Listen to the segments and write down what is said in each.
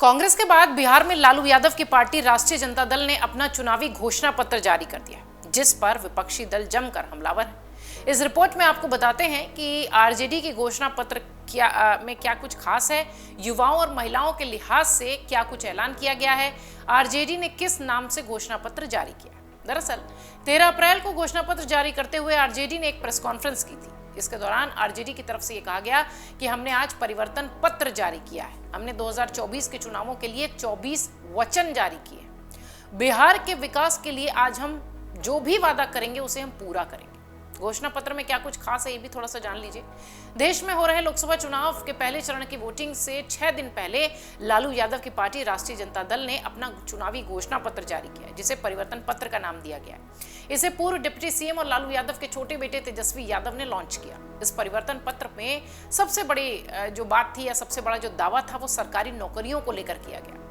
कांग्रेस के बाद बिहार में लालू यादव की पार्टी राष्ट्रीय जनता दल ने अपना चुनावी घोषणा पत्र जारी कर दिया, जिस पर विपक्षी दल जमकर हमलावर है। इस रिपोर्ट में आपको बताते हैं कि आरजेडी की घोषणा पत्र क्या कुछ खास है, युवाओं और महिलाओं के लिहाज से क्या कुछ ऐलान किया गया है, आरजेडी ने किस नाम से घोषणा पत्र जारी किया। दरअसल 13 अप्रैल को घोषणा पत्र जारी करते हुए आरजेडी ने एक प्रेस कॉन्फ्रेंस की थी। इसके दौरान आरजेडी की तरफ से यह कहा गया कि हमने आज परिवर्तन पत्र जारी किया है। हमने 2024 के चुनावों के लिए 24 वचन जारी किए। बिहार के विकास के लिए आज हम जो भी वादा करेंगे उसे हम पूरा करेंगे। घोषणा पत्र में क्या कुछ खास है, ये भी थोड़ा सा जान लीजिए। देश में हो रहे लोकसभा चुनाव के पहले चरण की वोटिंग से 6 दिन पहले लालू यादव की पार्टी राष्ट्रीय जनता दल ने अपना चुनावी घोषणा पत्र जारी किया, जिसे परिवर्तन पत्र का नाम दिया गया है। इसे पूर्व डिप्टी सीएम और लालू यादव के छोटे बेटे तेजस्वी यादव ने लॉन्च किया। इस परिवर्तन पत्र में सबसे बड़ी जो बात थी या सबसे बड़ा जो दावा था वो सरकारी नौकरियों को लेकर किया गया।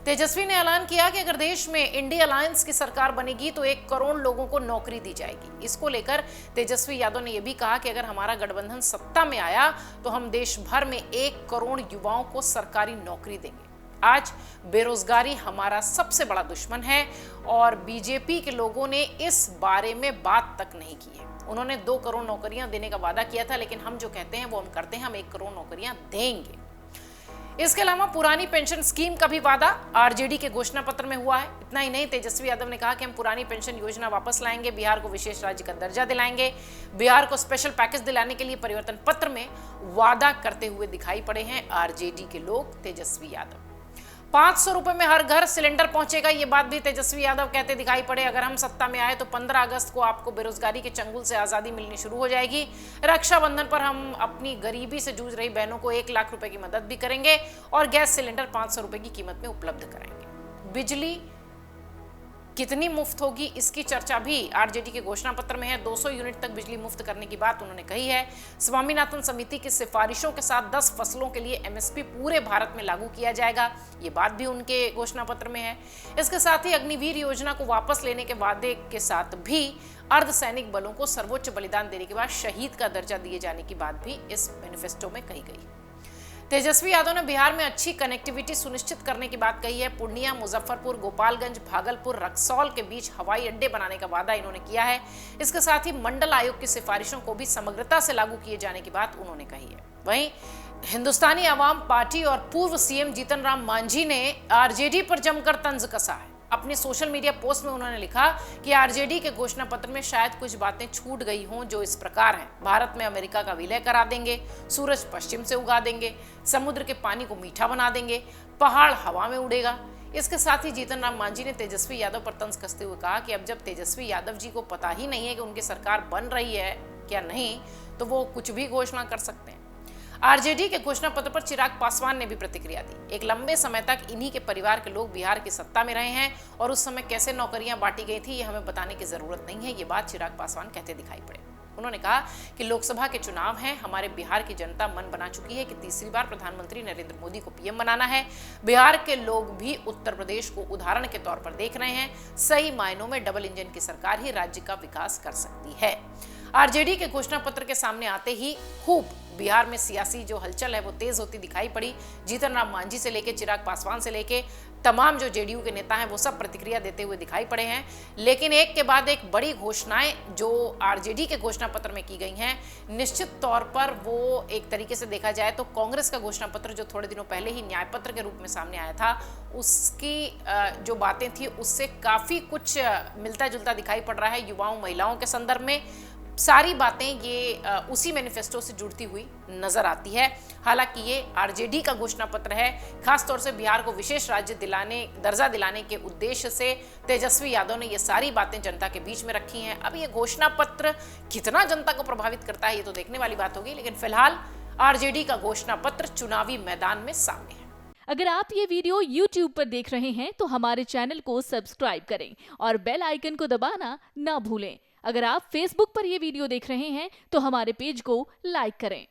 तेजस्वी ने ऐलान किया कि अगर देश में इंडिया अलायंस की सरकार बनेगी तो 1 करोड़ लोगों को नौकरी दी जाएगी। इसको लेकर तेजस्वी यादव ने यह भी कहा कि अगर हमारा गठबंधन सत्ता में आया तो हम देश भर में 1 करोड़ युवाओं को सरकारी नौकरी देंगे। आज बेरोजगारी हमारा सबसे बड़ा दुश्मन है और बीजेपी के लोगों ने इस बारे में बात तक नहीं की है। उन्होंने 2 करोड़ नौकरियां देने का वादा किया था, लेकिन हम जो कहते हैं वो हम करते हैं, हम 1 करोड़ नौकरियां देंगे। इसके अलावा पुरानी पेंशन स्कीम का भी वादा आरजेडी के घोषणा पत्र में हुआ है। इतना ही नहीं, तेजस्वी यादव ने कहा कि हम पुरानी पेंशन योजना वापस लाएंगे, बिहार को विशेष राज्य का दर्जा दिलाएंगे, बिहार को स्पेशल पैकेज दिलाने के लिए परिवर्तन पत्र में वादा करते हुए दिखाई पड़े हैं आरजेडी के लोग। तेजस्वी यादव 500 रुपए में हर घर सिलेंडर पहुंचेगा, ये बात भी तेजस्वी यादव कहते दिखाई पड़े। अगर हम सत्ता में आए तो 15 अगस्त को आपको बेरोजगारी के चंगुल से आजादी मिलनी शुरू हो जाएगी। रक्षाबंधन पर हम अपनी गरीबी से जूझ रही बहनों को 1 लाख रुपए की मदद भी करेंगे और गैस सिलेंडर 500 रुपए की कीमत में उपलब्ध कराएंगे। बिजली कितनी मुफ्त होगी, इसकी चर्चा भी आरजेडी के घोषणा पत्र में है। 200 यूनिट तक बिजली मुफ्त करने की बात उन्होंने कही है। स्वामीनाथन समिति की सिफारिशों के साथ 10 फसलों के लिए एमएसपी पूरे भारत में लागू किया जाएगा, ये बात भी उनके घोषणा पत्र में है। इसके साथ ही अग्निवीर योजना को वापस लेने के वादे के साथ भी अर्धसैनिक बलों को सर्वोच्च बलिदान देने के बाद शहीद का दर्जा दिए जाने की बात भी इस मैनिफेस्टो में कही गई। तेजस्वी यादव ने बिहार में अच्छी कनेक्टिविटी सुनिश्चित करने की बात कही है। पूर्णिया, मुजफ्फरपुर, गोपालगंज, भागलपुर, रक्सौल के बीच हवाई अड्डे बनाने का वादा इन्होंने किया है। इसके साथ ही मंडल आयोग की सिफारिशों को भी समग्रता से लागू किए जाने की बात उन्होंने कही है। वहीं हिंदुस्तानी आवाम पार्टी और पूर्व सीएम जीतन राम मांझी ने आरजेडी पर जमकर तंज कसा है। अपने सोशल मीडिया पोस्ट में उन्होंने लिखा कि आरजेडी के घोषणा पत्र में शायद कुछ बातें छूट गई हों, जो इस प्रकार हैं। भारत में अमेरिका का विलय करा देंगे, सूरज पश्चिम से उगा देंगे, समुद्र के पानी को मीठा बना देंगे, पहाड़ हवा में उड़ेगा। इसके साथ ही जीतन राम मांझी ने तेजस्वी यादव पर तंज कसते हुए कहा कि अब जब तेजस्वी यादव जी को पता ही नहीं है कि उनकी सरकार बन रही है क्या नहीं, तो वो कुछ भी घोषणा कर सकते हैं। आरजेडी के घोषणा पत्र पर चिराग पासवान ने भी प्रतिक्रिया दी। एक लंबे समय तक इन्हीं के परिवार के लोग बिहार की सत्ता में रहे हैं और उस समय कैसे नौकरियां बांटी गई थी ये हमें बताने की जरूरत नहीं है, ये बात चिराग पासवान कहते दिखाई पड़े। उन्होंने कहा कि लोकसभा के चुनाव हैं, हमारे बिहार की जनता मन बना चुकी है कि तीसरी बार प्रधानमंत्री नरेंद्र मोदी को पीएम बनाना है। बिहार के लोग भी उत्तर प्रदेश को उदाहरण के तौर पर देख रहे हैं। सही मायनों में डबल इंजन की सरकार ही राज्य का विकास कर सकती है। आरजेडी के घोषणा पत्र के सामने आते ही खूब बिहार में सियासी जो हलचल है वो तेज होती दिखाई पड़ी। जीतन राम मांझी से लेके चिराग पासवान से लेके तमाम जो जेडीयू के नेता हैं वो सब प्रतिक्रिया देते हुए दिखाई पड़े हैं। लेकिन एक के बाद एक बड़ी घोषणाएं जो आरजेडी के घोषणा पत्र में की गई हैं, निश्चित तौर पर वो एक तरीके से देखा जाए तो कांग्रेस का घोषणा पत्र जो थोड़े दिनों पहले ही न्याय पत्र के रूप में सामने आया था, उसकी जो बातें थी उससे काफी कुछ मिलता जुलता दिखाई पड़ रहा है। युवाओं महिलाओं के संदर्भ में सारी बातें ये उसी मैनिफेस्टो से जुड़ती हुई नजर आती है। हालांकि ये आरजेडी का घोषणा पत्र है, खासतौर से बिहार को विशेष राज्य दर्जा दिलाने के उद्देश्य से तेजस्वी यादव ने ये सारी बातें जनता के बीच में रखी हैं। अब ये घोषणा पत्र कितना जनता को प्रभावित करता है ये तो देखने वाली बात होगी, लेकिन फिलहाल आरजेडी का घोषणा पत्र चुनावी मैदान में सामने है। अगर आप ये वीडियो YouTube पर देख रहे हैं तो हमारे चैनल को सब्सक्राइब करें और बेल आइकन को दबाना ना भूलें। अगर आप Facebook पर ये वीडियो देख रहे हैं तो हमारे पेज को लाइक करें।